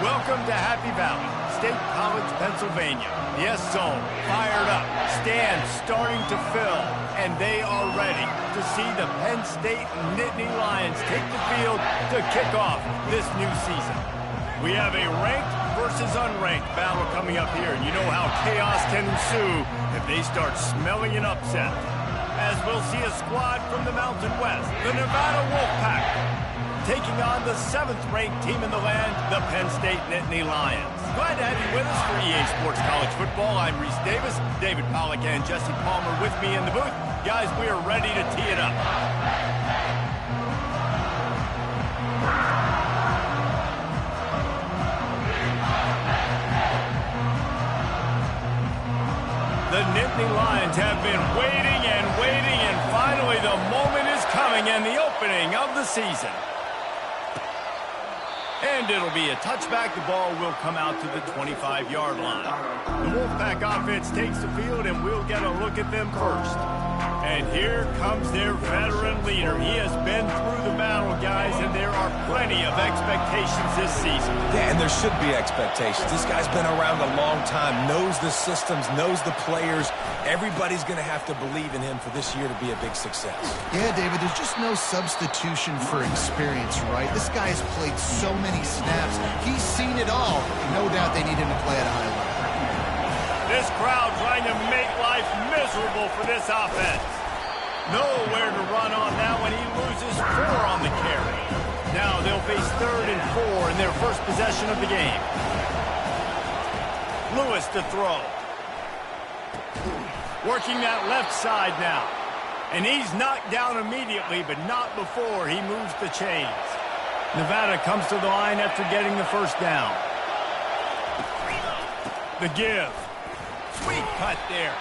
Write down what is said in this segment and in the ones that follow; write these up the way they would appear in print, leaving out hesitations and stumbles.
Welcome to Happy Valley, State College, Pennsylvania. The S-Zone fired up, stands starting to fill, and they are ready to see the Penn State Nittany Lions take the field to kick off this new season. We have a ranked versus unranked battle coming up here, and you know how chaos can ensue if they start smelling an upset. As we'll see a squad from the Mountain West, the Nevada Wolfpack, taking on the 7th-ranked team in the land, the Penn State Nittany Lions. Glad to have you with us for EA Sports College Football. I'm Reese Davis, David Pollack and Jesse Palmer with me in the booth. Guys, we are ready to tee it up. The Nittany Lions have been waiting, and finally the moment is coming and the opening of the season. And it'll be a touchback. The ball will come out to the 25-yard line. The Wolfpack offense takes the field, and we'll get a look at them first. And here comes their veteran leader. He has been through the battle, guys, and there are plenty of expectations this season. Yeah, and there should be expectations. This guy's been around a long time, knows the systems, knows the players. Everybody's going to have to believe in him for this year to be a big success. Yeah, David, there's just no substitution for experience, right? This guy has played so many snaps. He's seen it all. No doubt they need him to play at a high level. This crowd trying to make life miserable for this offense. Nowhere to run on that when he loses 4 on the carry. Now they'll face 3rd and 4 in their first possession of the game. Lewis to throw. Working that left side now. And he's knocked down immediately, but not before he moves the chains. Nevada comes to the line after getting the first down. The give. Sweet cut there.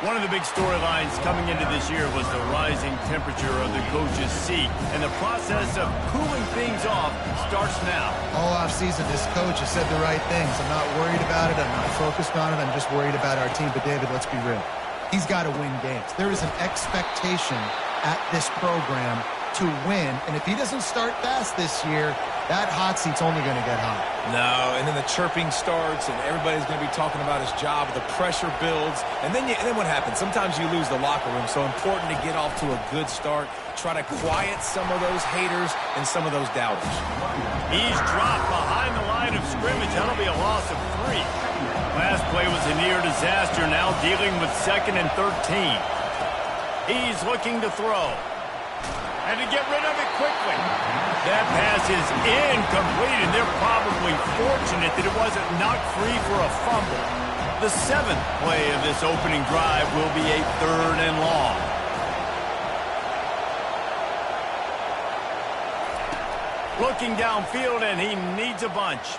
One of the big storylines coming into this year was the rising temperature of the coach's seat. And the process of cooling things off starts now. All offseason, this coach has said the right things. I'm not worried about it. I'm not focused on it. I'm just worried about our team. But, David, let's be real. He's got to win games. There is an expectation at this program to win. And if he doesn't start fast this year, that hot seat's only going to get hot. No, and then the chirping starts, and everybody's going to be talking about his job. The pressure builds, and then what happens? Sometimes you lose the locker room, so important to get off to a good start. Try to quiet some of those haters and some of those doubters. He's dropped behind the line of scrimmage. That'll be a loss of 3. Last play was a near disaster, now dealing with 2nd and 13. He's looking to throw. And to get rid of it quickly. That pass is incomplete, and they're probably fortunate that it wasn't knocked free for a fumble. The 7th play of this opening drive will be a 3rd and long. Looking downfield, and he needs a bunch.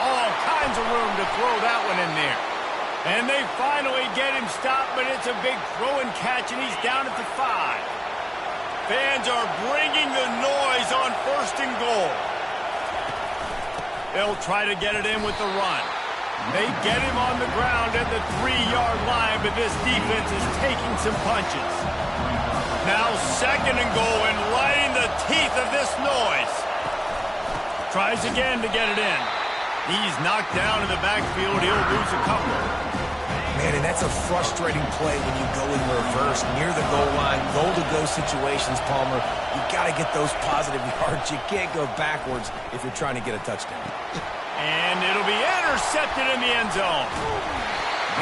All kinds of room to throw that one in there. And they finally get him stopped, but it's a big throw and catch, and he's down at the 5. Fans are bringing the noise on 1st and goal. They'll try to get it in with the run. They get him on the ground at the 3-yard line, but this defense is taking some punches. Now 2nd and goal, and right in the teeth of this noise. Tries again to get it in. He's knocked down in the backfield. He'll lose a couple. Man, and that's a frustrating play when you go in reverse near the goal line, goal-to-go situations, Palmer. You got to get those positive yards. You can't go backwards if you're trying to get a touchdown. And it'll be intercepted in the end zone.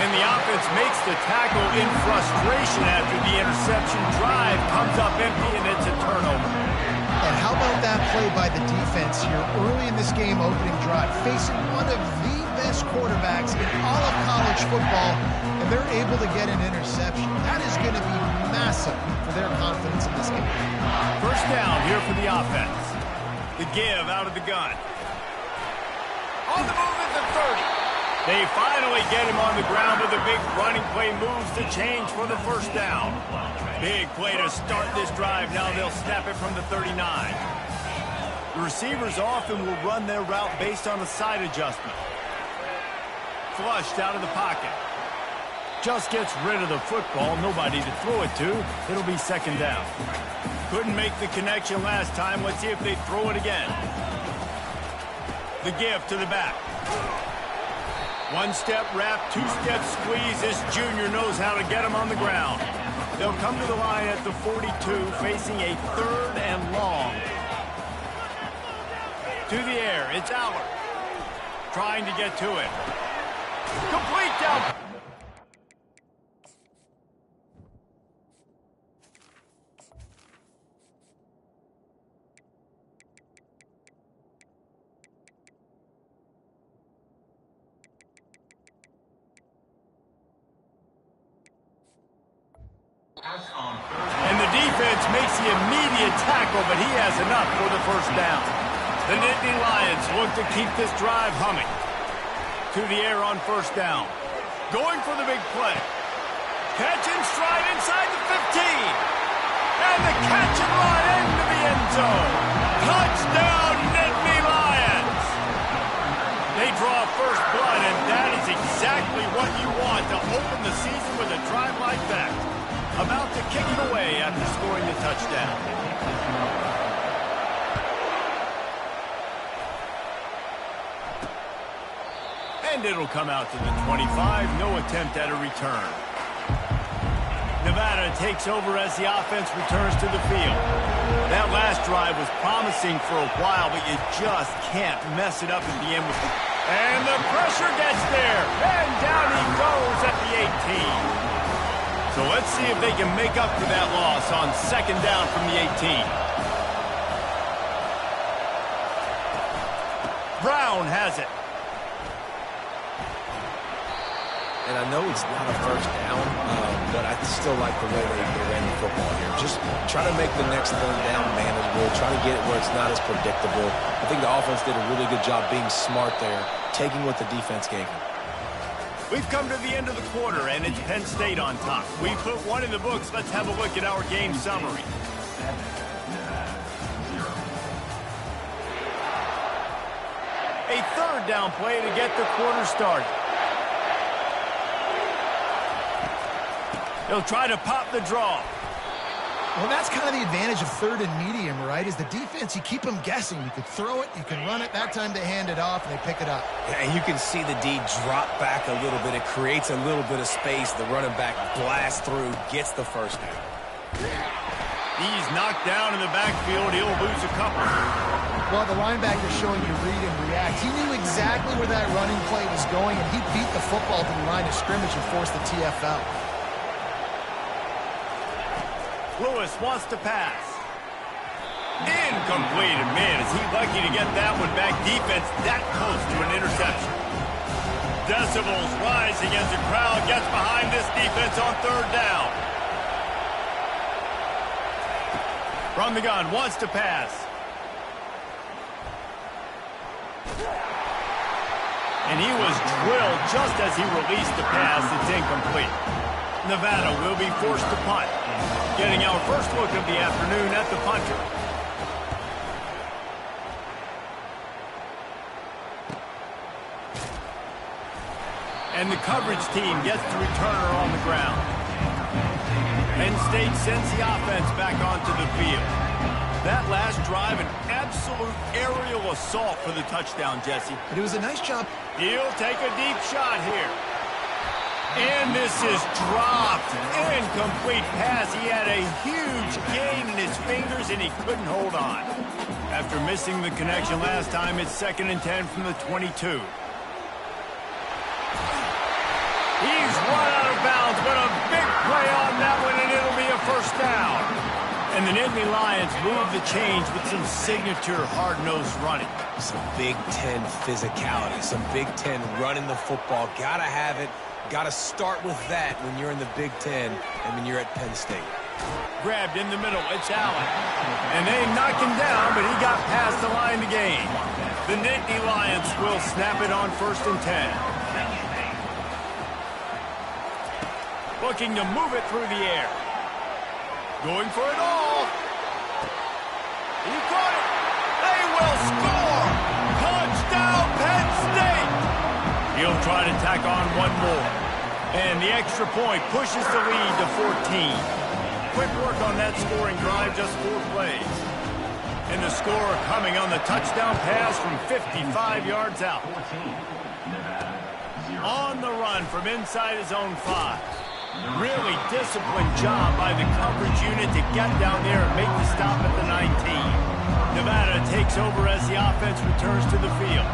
And the offense makes the tackle in frustration after the interception. Drive comes up empty, and it's a turnover. And how about that play by the defense here early in this game opening drive, facing one of the best quarterbacks in all of college football, and they're able to get an interception. That is going to be massive for their confidence in this game. First down here for the offense. The give out of the gun. On the move at the 30. They finally get him on the ground with a big running play, moves the change for the first down. Big play to start this drive. Now they'll snap it from the 39. The receivers often will run their route based on a side adjustment. Flushed out of the pocket. Just gets rid of the football. Nobody to throw it to. It'll be 2nd down. Couldn't make the connection last time. Let's see if they throw it again. The give to the back. One-step wrap, two-step squeeze. This junior knows how to get him on the ground. They'll come to the line at the 42, facing a 3rd and long. To the air, it's Allard. Trying to get to it. Complete down. And the defense makes the immediate tackle, but he has enough for the first down. The Nittany Lions look to keep this drive humming. To the air on first down. Going for the big play. Catch and stride inside the 15. And the catch and run into the end zone. Touchdown, Nittany Lions. They draw first blood, and that is exactly what you want to open the season with a drive like that. About to kick it away after scoring the touchdown. And it'll come out to the 25. No attempt at a return. Nevada takes over as the offense returns to the field. That last drive was promising for a while, but you just can't mess it up at the end. And the pressure gets there. And down he goes at the 18. So let's see if they can make up for that loss on second down from the 18. Brown has it. And I know it's not a first down, but I still like the way they ran the football here. Just try to make the next third down manageable. Try to get it where it's not as predictable. I think the offense did a really good job being smart there, taking what the defense gave them. We've come to the end of the quarter, and it's Penn State on top. We put one in the books. Let's have a look at our game summary. A third down play to get the quarter started. They'll try to pop the draw. Well, that's kind of the advantage of third and medium, right? Is the defense, you keep them guessing. You can throw it, you can run it. That time they hand it off, and they pick it up. Yeah, and you can see the D drop back a little bit. It creates a little bit of space. The running back blasts through, gets the first down. He's knocked down in the backfield. He'll lose a couple. Well, the linebacker's showing you read and react. He knew exactly where that running play was going, and he beat the football to the line of scrimmage and forced the TFL. Lewis wants to pass. Incomplete. And man, is he lucky to get that one back. Defense that close to an interception. Decibels rising as the crowd gets behind this defense on third down. From the gun, wants to pass. And he was drilled just as he released the pass. It's incomplete. Nevada will be forced to punt. Getting our first look of the afternoon at the punter. And the coverage team gets the returner on the ground. Penn State sends the offense back onto the field. That last drive, an absolute aerial assault for the touchdown, Jesse. But it was a nice job. He'll take a deep shot here. And this is dropped. Incomplete pass. He had a huge gain in his fingers, and he couldn't hold on. After missing the connection last time, it's 2nd and 10 from the 22. He's run out of bounds, but a big play on that one, and it'll be a first down. And the Nittany Lions move the change with some signature hard-nosed running. Some Big Ten physicality, some Big Ten running the football. Gotta have it. Got to start with that when you're in the Big Ten and when you're at Penn State. Grabbed in the middle. It's Allen. And they knock him down, but he got past the line to gain. The Nittany Lions will snap it on 1st and 10. Looking to move it through the air. Going for it all. He caught it. They will score. Touchdown, Penn State. He'll try to tack on one more. And the extra point pushes the lead to 14. Quick work on that scoring drive, just 4 plays. And the score coming on the touchdown pass from 55 yards out. On the run from inside his own 5. Really disciplined job by the coverage unit to get down there and make the stop at the 19. Nevada takes over as the offense returns to the field.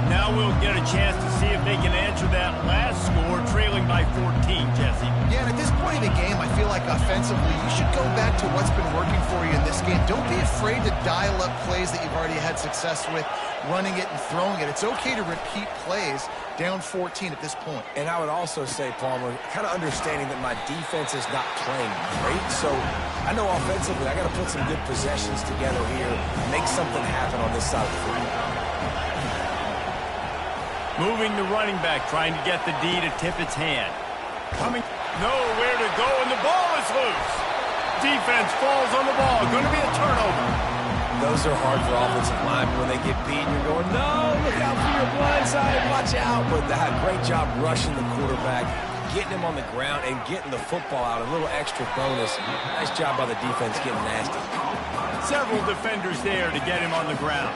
Now we'll get a chance to see if they can answer that last score, trailing by 14, Jesse. Yeah, and at this point in the game, I feel like offensively, you should go back to what's been working for you in this game. Don't be afraid to dial up plays that you've already had success with, running it and throwing it. It's okay to repeat plays down 14 at this point. And I would also say, Palmer, kind of understanding that my defense is not playing great, so I know offensively I got to put some good possessions together here, make something happen on this side of the football. Moving the running back, trying to get the D to tip its hand. Coming, nowhere to go, and the ball is loose. Defense falls on the ball. Going to be a turnover. Those are hard for offensive linemen when they get beat. You're going, no, look out for your blind side, watch out. But they had a great job rushing the quarterback, getting him on the ground, and getting the football out. A little extra bonus. Nice job by the defense getting nasty. Several defenders there to get him on the ground.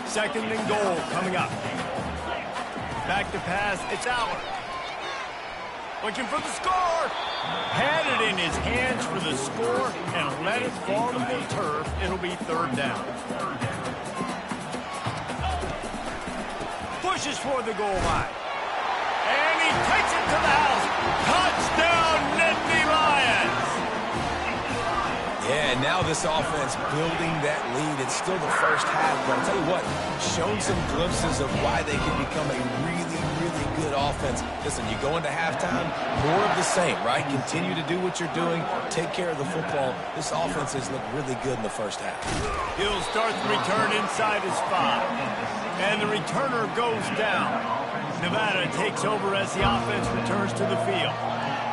2nd and goal coming up. Back to pass, it's Aller. Looking for the score. Had it in his hands for the score and let it fall to the turf. It'll be 3rd down. Pushes for the goal line. And he takes it to the house. Touchdown, Nittany Lions. Yeah, now this offense building that lead. It's still the first half, but I'll tell you what, shown some glimpses of why they can become a really, really good offense. Listen, you go into halftime, more of the same, right? Continue to do what you're doing, take care of the football. This offense has looked really good in the first half. He'll start the return inside his 5. And the returner goes down. Nevada takes over as the offense returns to the field.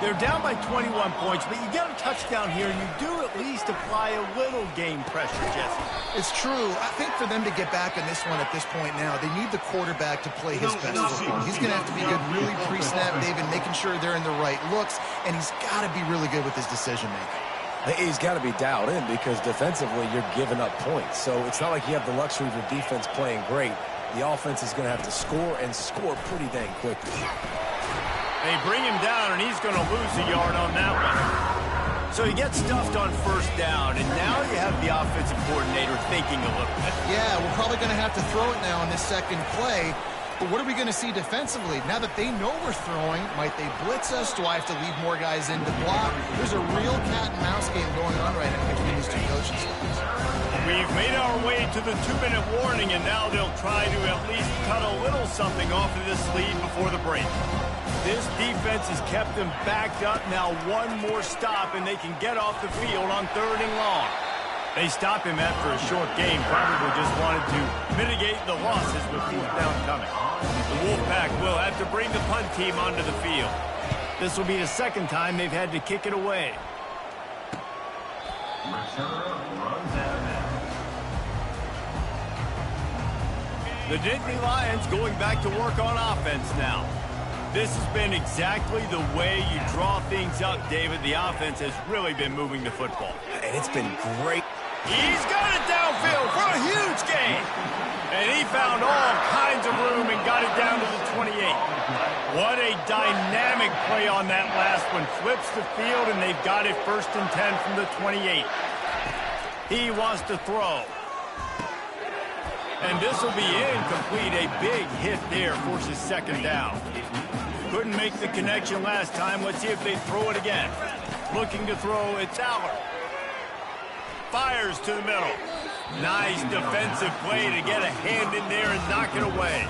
They're down by 21 points, but you get a touchdown here, and you do at least apply a little game pressure, Jesse. It's true. I think for them to get back in this one at this point now, they need the quarterback to play his best football. He's going to have to be good really pre-snap, David, making sure they're in the right looks, and he's got to be really good with his decision-making. He's got to be dialed in because defensively you're giving up points. So it's not like you have the luxury of your defense playing great. The offense is going to have to score and score pretty dang quickly. They bring him down, and he's going to lose a yard on that one. So he gets stuffed on 1st down, and now you have the offensive coordinator thinking a little bit. Yeah, we're probably going to have to throw it now on this 2nd play. But what are we going to see defensively? Now that they know we're throwing, might they blitz us? Do I have to leave more guys in to block? There's a real cat-and-mouse game going on right now between these two coaching staffs. We've made our way to the 2-minute warning, and now they'll try to at least cut a little something off of this lead before the break. This defense has kept them backed up. Now one more stop, and they can get off the field on 3rd and long. They stop him after a short game, probably just wanted to mitigate the losses with 4th down coming. The Wolfpack will have to bring the punt team onto the field. This will be the 2nd time they've had to kick it away. The Nittany Lions going back to work on offense now. This has been exactly the way you draw things up, David. The offense has really been moving the football. And it's been great. He's got it downfield for a huge gain. And he found all kinds of room and got it down to the 28. What a dynamic play on that last one. Flips the field, and they've got it 1st and 10 from the 28. He wants to throw. And this will be incomplete. A big hit there forces 2nd down. Couldn't make the connection last time. Let's see if they throw it again. Looking to throw, it's Aller. Fires to the middle. Nice defensive play to get a hand in there and knock it away.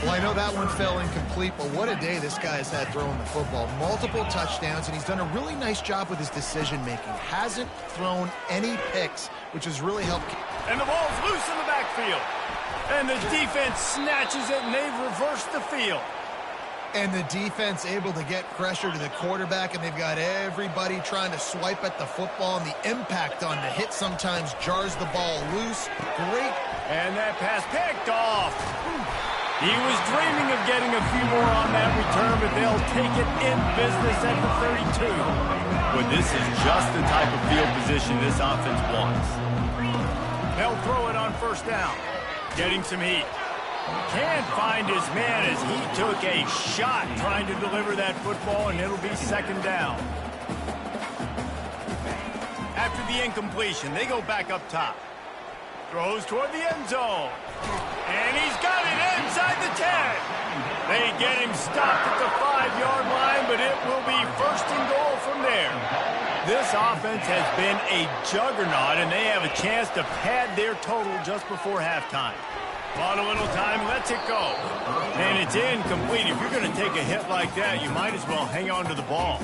Well, I know that one fell incomplete, but what a day this guy has had throwing the football. Multiple touchdowns, and he's done a really nice job with his decision-making. Hasn't thrown any picks, which has really helped. And the ball's loose in the backfield. And the defense snatches it, and they've reversed the field. And the defense able to get pressure to the quarterback, and they've got everybody trying to swipe at the football, and the impact on the hit sometimes jars the ball loose. Great. And that pass picked off. He was dreaming of getting a few more on that return, but they'll take it in business at the 32. But this is just the type of field position this offense wants. They'll throw it on first down. Getting some heat. Can't find his man as he took a shot trying to deliver that football, and it'll be second down. After the incompletion, they go back up top. Throws toward the end zone. And he's got it inside the 10. They get him stopped at the 5-yard line, but it will be first and goal from there. This offense has been a juggernaut, and they have a chance to pad their total just before halftime. Bought a little time, lets it go. And it's incomplete. If you're going to take a hit like that, you might as well hang on to the ball.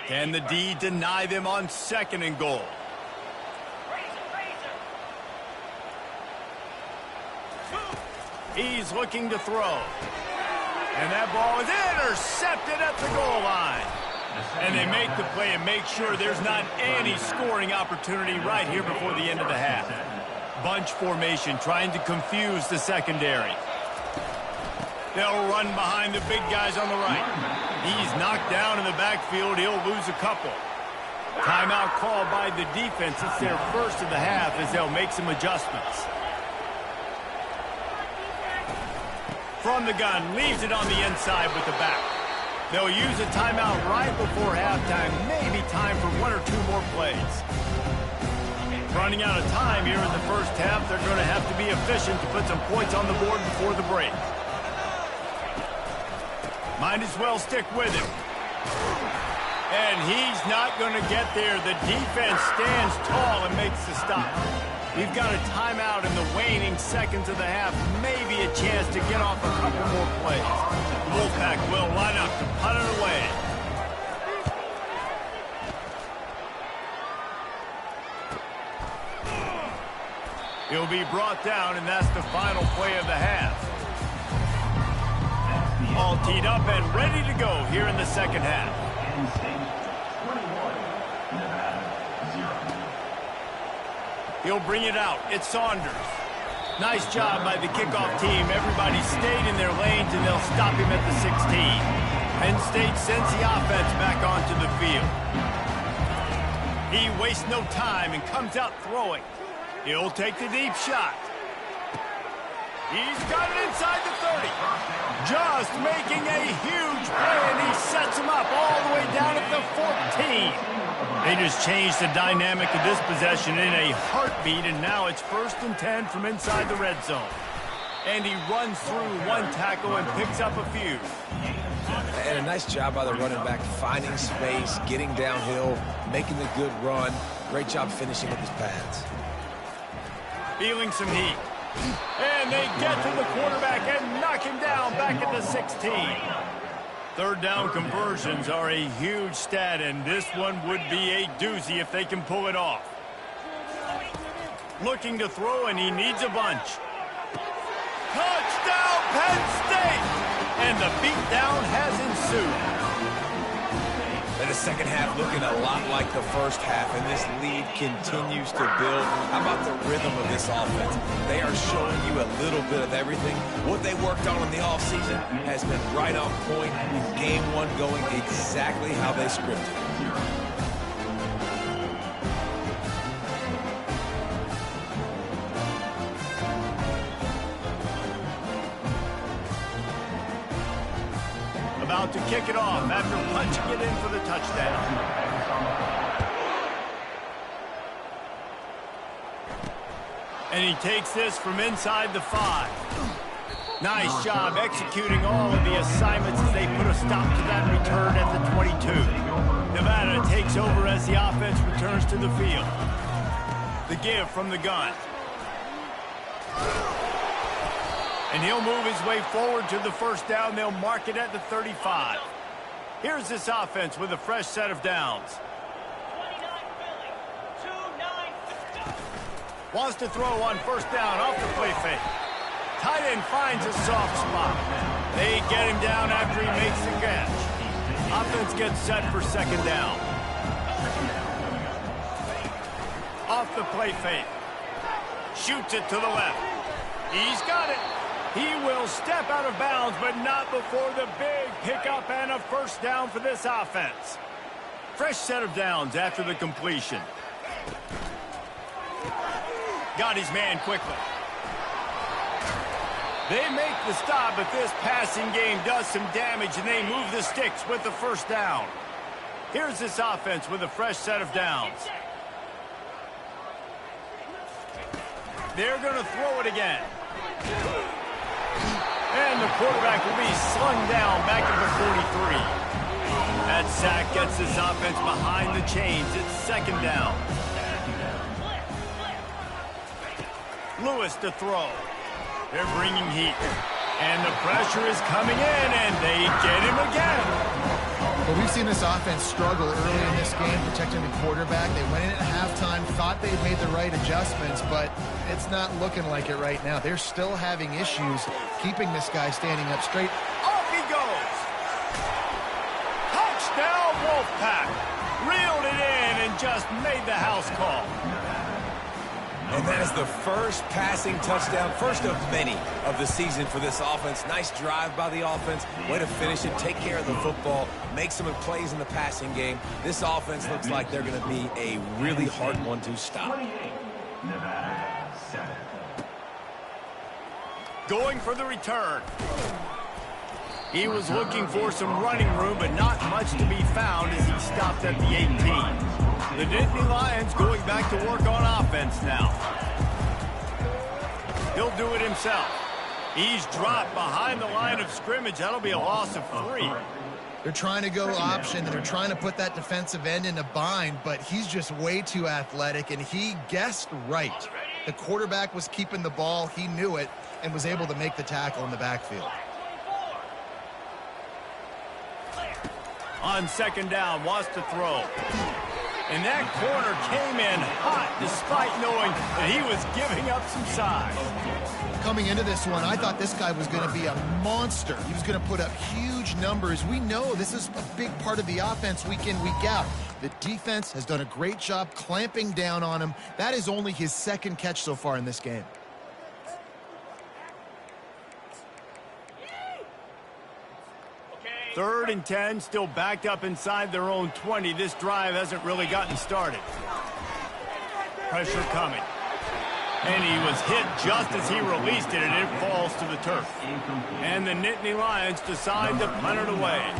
Can the D deny them on second and goal? He's looking to throw. And that ball is intercepted at the goal line. And they make the play and make sure there's not any scoring opportunity right here before the end of the half. Bunch formation trying to confuse the secondary. They'll run behind the big guys on the right. He's knocked down in the backfield. He'll lose a couple. Timeout called by the defense. It's their first of the half as they'll make some adjustments. From the gun, leaves it on the inside with the back. They'll use a timeout right before halftime. Maybe time for one or two more plays. Running out of time here in the first half. They're going to have to be efficient to put some points on the board before the break. Might as well stick with him. And he's not going to get there. The defense stands tall and makes the stop. We've got a timeout in the waning seconds of the half. Maybe a chance to get off a couple more plays. Wolfpack will line up to punt it away. He'll be brought down, and that's the final play of the half. All teed up and ready to go here in the second half. He'll bring it out. It's Saunders. Nice job by the kickoff team. Everybody stayed in their lanes, and they'll stop him at the 16. Penn State sends the offense back onto the field. He wastes no time and comes out throwing. He'll take the deep shot. He's got it inside the 30. Just making a huge play, and he sets him up all the way down at the 14. They just changed the dynamic of this possession in a heartbeat, and now it's 1st and 10 from inside the red zone. And he runs through one tackle and picks up a few. And a nice job by the running back, finding space, getting downhill, making the good run. Great job finishing with his pads. Feeling some heat. And they get to the quarterback and knock him down back at the 16. Third down conversions are a huge stat, and this one would be a doozy if they can pull it off. Looking to throw, and he needs a bunch. Touchdown, Penn State! And the beatdown has ensued. And the second half looking a lot like the first half, and this lead continues to build. How about the rhythm of this offense? They are showing you a little bit of everything. What they worked on in the offseason has been right on point. Game one going exactly how they scripted. About to kick it off after punching it in for the touchdown. And he takes this from inside the 5. Nice job executing all of the assignments as they put a stop to that return at the 22. Nevada takes over as the offense returns to the field. The give from the gun. And he'll move his way forward to the first down. They'll mark it at the 35. Here's this offense with a fresh set of downs. Wants to throw on first down off the play fake. Tight end finds a soft spot. They get him down after he makes the catch. Offense gets set for second down. Off the play fake. Shoots it to the left. He's got it. He will step out of bounds, but not before the big pickup and a first down for this offense. Fresh set of downs after the completion. Got his man quickly. They make the stop, but this passing game does some damage, and they move the sticks with the first down. Here's this offense with a fresh set of downs. They're going to throw it again. And the quarterback will be slung down back at the 43. That sack gets this offense behind the chains. It's second down. Lewis to throw. They're bringing heat. And the pressure is coming in, and they get him again. Well, we've seen this offense struggle early in this game protecting the quarterback. They went in at halftime, thought they'd made the right adjustments, but it's not looking like it right now. They're still having issues keeping this guy standing up straight. Off he goes. Touchdown, Wolfpack. Reeled it in and just made the house call. And that is the first passing touchdown, first of many of the season for this offense. Nice drive by the offense. Way to finish it, take care of the football, make some plays in the passing game. This offense looks like they're going to be a really hard one to stop. Going for the return. He was looking for some running room, but not much to be found as he stopped at the 18. The Nittany Lions going back to work on offense now. He'll do it himself. He's dropped behind the line of scrimmage. That'll be a loss of 3. They're trying to go option, and they're trying to put that defensive end in a bind, but he's just way too athletic, and he guessed right. The quarterback was keeping the ball. He knew it and was able to make the tackle in the backfield. On second down, wants to throw. And that corner came in hot despite knowing that he was giving up some size. Coming into this one, I thought this guy was going to be a monster. He was going to put up huge numbers. We know this is a big part of the offense week in, week out. The defense has done a great job clamping down on him. That is only his second catch so far in this game. Third and 10, still backed up inside their own 20. This drive hasn't really gotten started. Pressure coming. And he was hit just as he released it, and it falls to the turf. And the Nittany Lions decide to punt it away.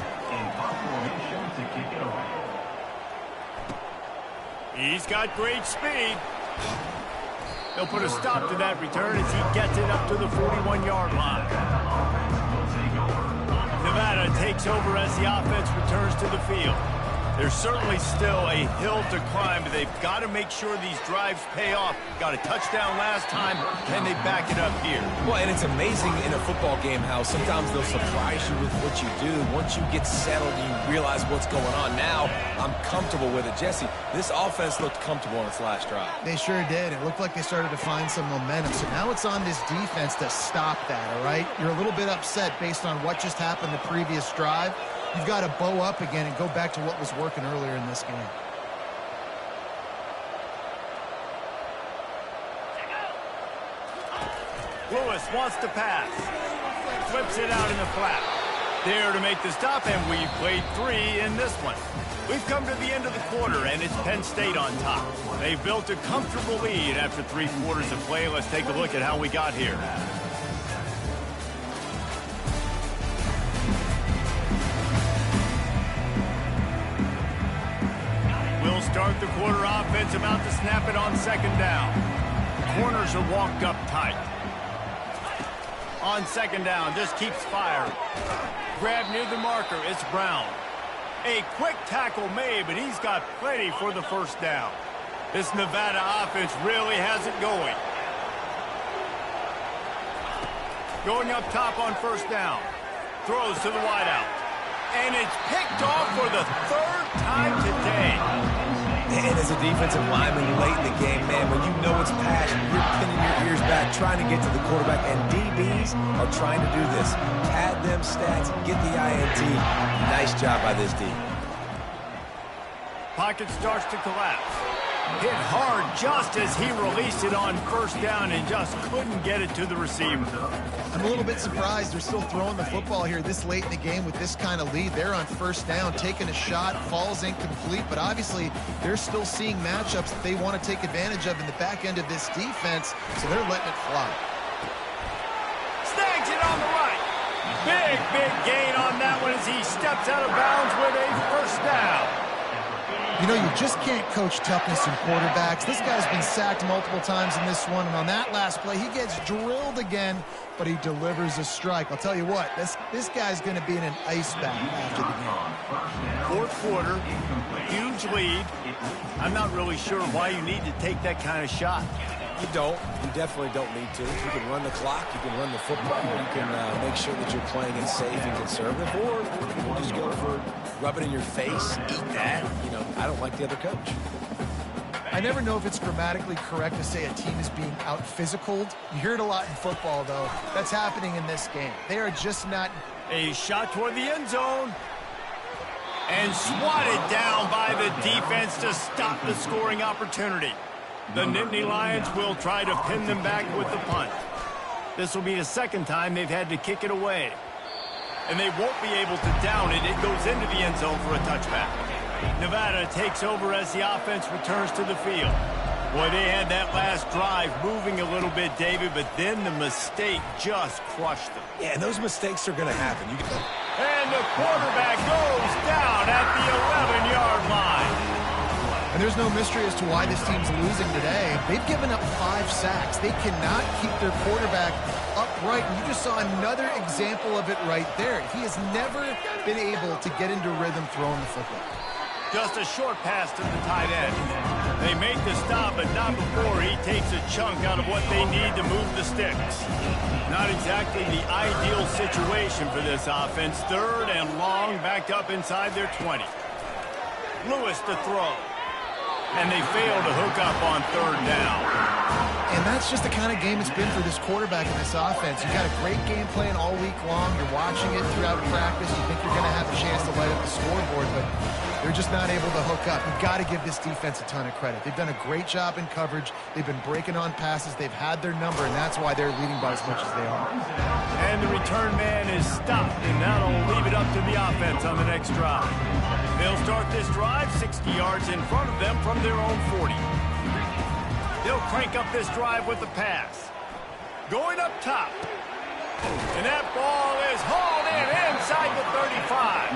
He's got great speed. They'll put a stop to that return as he gets it up to the 41-yard line. Nevada takes over as the offense returns to the field. There's certainly still a hill to climb, but they've got to make sure these drives pay off. Got a touchdown last time. Can they back it up here? Well, and it's amazing in a football game how sometimes they'll surprise you with what you do. Once you get settled, you realize what's going on. Now, I'm comfortable with it. Jesse, this offense looked comfortable on its last drive. They sure did. It looked like they started to find some momentum. So now it's on this defense to stop that, all right? You're a little bit upset based on what just happened the previous drive. You've got to bow up again and go back to what was working earlier in this game. Lewis wants to pass. Flips it out in the flat. There to make the stop, and we've played 3 in this one. We've come to the end of the quarter, and it's Penn State on top. They've built a comfortable lead after 3 quarters of play. Let's take a look at how we got here. We'll start the quarter offense, about to snap it on second down. The corners are walked up tight. On second down, just keeps firing. Grab near the marker, it's Brown. A quick tackle made, but he's got plenty for the first down. This Nevada offense really has it going. Going up top on first down. Throws to the wideout. And it's picked off for the 3rd time today. And as a defensive lineman late in the game, man, when you know it's passion, you're pinning your ears back, trying to get to the quarterback, and DBs are trying to do this. Pad them stats, get the INT. Nice job by this D. Pocket starts to collapse. Hit hard just as he released it on first down and just couldn't get it to the receiver. I'm a little bit surprised they're still throwing the football here this late in the game with this kind of lead. They're on first down, taking a shot, falls incomplete, but obviously they're still seeing matchups that they want to take advantage of in the back end of this defense, so they're letting it fly. Snags it on the right. Big gain on that one as he steps out of bounds with a first down. You know, you just can't coach toughness in quarterbacks. This guy's been sacked multiple times in this one, and on that last play, he gets drilled again, but he delivers a strike. I'll tell you what, this guy's going to be in an ice bath after the game. Fourth quarter, huge lead. I'm not really sure why you need to take that kind of shot. You don't. You definitely don't need to. You can run the clock. You can run the football. You can make sure that you're playing it safe and conservative. Or you can just go for rub it in your face, eat that. You know, I don't like the other coach. I never know if it's grammatically correct to say a team is being out-physicaled. You hear it a lot in football, though. That's happening in this game. They are just not... A shot toward the end zone. And swatted down by the defense to stop the scoring opportunity. The Nittany Lions will try to pin them back with the punt. This will be the second time they've had to kick it away. And they won't be able to down it. It goes into the end zone for a touchback. Nevada takes over as the offense returns to the field. Boy, they had that last drive moving a little bit, David, but then the mistake just crushed them. Yeah, and those mistakes are going to happen. And the quarterback goes down at the 11-yard line. And there's no mystery as to why this team's losing today. They've given up 5 sacks. They cannot keep their quarterback upright. And you just saw another example of it right there. He has never been able to get into rhythm throwing the football. Just a short pass to the tight end. They make the stop, but not before he takes a chunk out of what they need to move the sticks. Not exactly the ideal situation for this offense. Third and long, backed up inside their 20. Lewis to throw. And they fail to hook up on third down. And that's just the kind of game it's been for this quarterback in this offense. You've got a great game plan all week long. You're watching it throughout practice. You think you're going to have a chance to light up the scoreboard, but they're just not able to hook up. You've got to give this defense a ton of credit. They've done a great job in coverage. They've been breaking on passes. They've had their number, and that's why they're leading by as much as they are. And the return man is stopped, and that'll leave it up to the offense on the next drive. They'll start this drive 60 yards in front of them from their own 40. They'll crank up this drive with the pass. Going up top. And that ball is hauled in inside the 35.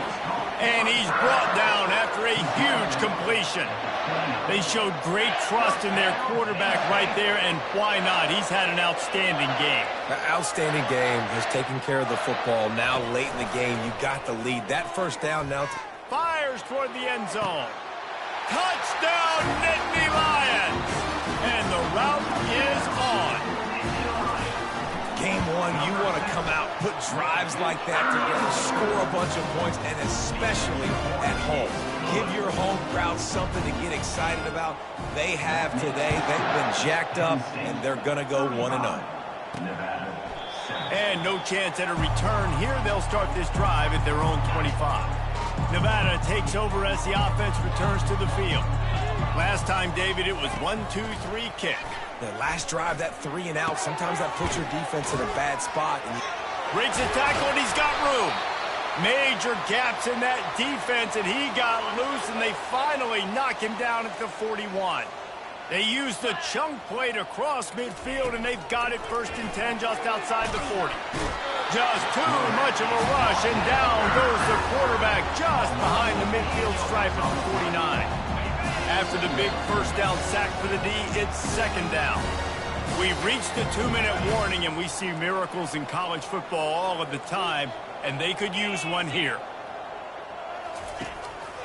And he's brought down after a huge completion. They showed great trust in their quarterback right there, and why not? He's had an outstanding game. An outstanding game. Has taken care of the football. Now late in the game, you got the lead. That first down now... Fires toward the end zone. Touchdown, Nittany Lions! And the route is on. Game one, you want to come out, put drives like that together, score a bunch of points, and especially at home. Give your home crowd something to get excited about. They have today. They've been jacked up, and they're going to go 1-0. And no chance at a return here. They'll start this drive at their own 25. Nevada takes over as the offense returns to the field. Last time, David, it was 1-2-3 kick. The last drive, that 3 and out, sometimes that puts your defense in a bad spot. Breaks a tackle, and he's got room. Major gaps in that defense, and he got loose, and they finally knock him down at the 41. They use the chunk play to cross midfield, and they've got it 1st and 10 just outside the 40. Just too much of a rush, and down goes the quarterback just behind the midfield stripe at the 49. After the big first down sack for the D, it's 2nd down. We've reached the 2-minute warning, and we see miracles in college football all of the time, and they could use one here.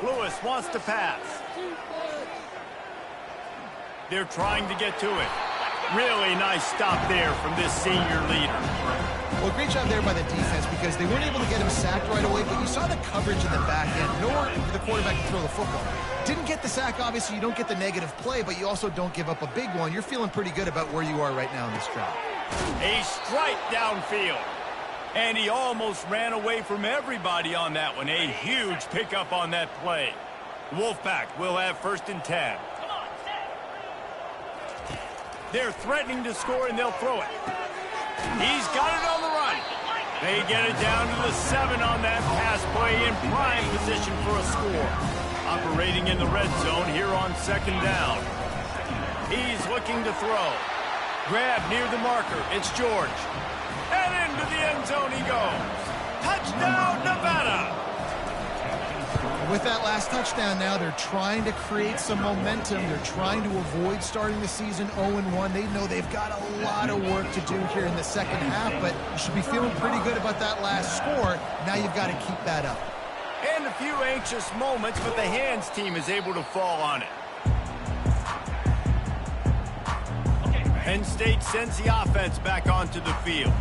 Lewis wants to pass. They're trying to get to it. Really nice stop there from this senior leader. Well, great job there by the defense because they weren't able to get him sacked right away, but you saw the coverage in the back end. Nowhere for the quarterback to throw the football. Didn't get the sack, obviously. You don't get the negative play, but you also don't give up a big one. You're feeling pretty good about where you are right now in this drive. A strike downfield. And he almost ran away from everybody on that one. A huge pickup on that play. Wolfpack will have 1st and 10. They're threatening to score, and they'll throw it. He's got it on the run. They get it down to the 7 on that pass play, in prime position for a score. Operating in the red zone here on 2nd down. He's looking to throw. Grab near the marker. It's George. And into the end zone he goes. Touchdown, Nevada! With that last touchdown now, they're trying to create some momentum. They're trying to avoid starting the season 0-1. They know they've got a lot of work to do here in the second half, but you should be feeling pretty good about that last score. Now you've got to keep that up. And a few anxious moments, but the hands team is able to fall on it. Penn State sends the offense back onto the field.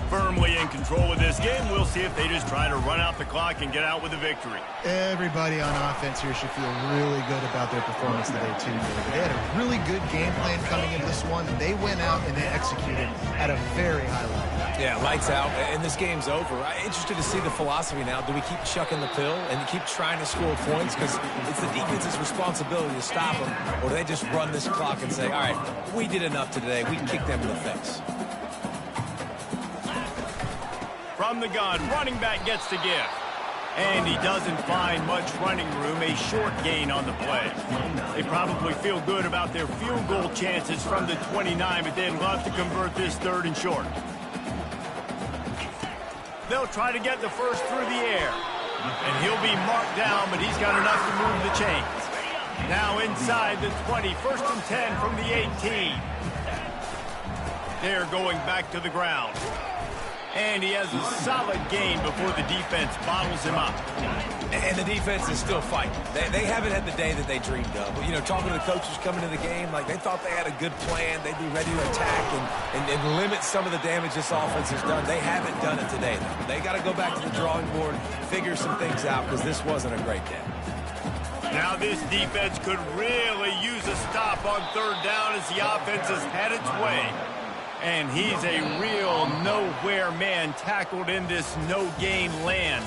Firmly in control of this game. We'll see if they just try to run out the clock and get out with a victory. Everybody on offense here should feel really good about their performance today, too. They had a really good game plan coming into this one. They went out and they executed at a very high level. Yeah, lights out, and this game's over. I'm interested to see the philosophy now. Do we keep chucking the pill and keep trying to score points? Because it's the defense's responsibility to stop them. Or do they just run this clock and say, all right, we did enough today. We kicked them in the face. From the gun, running back gets the give. And he doesn't find much running room, a short gain on the play. They probably feel good about their field goal chances from the 29, but they'd love to convert this 3rd and short. They'll try to get the first through the air. And he'll be marked down, but he's got enough to move the chains. Now inside the 20, 1st and 10 from the 18. They're going back to the ground. And he has a solid gain before the defense bottles him up. And the defense is still fighting. They haven't had the day that they dreamed of. You know, talking to the coaches coming to the game, like they thought they had a good plan. They'd be ready to attack and limit some of the damage this offense has done. They haven't done it today, though. They got to go back to the drawing board, figure some things out, because this wasn't a great game. Now this defense could really use a stop on 3rd down as the offense has had its way. And he's a real nowhere man tackled in this no-gain land.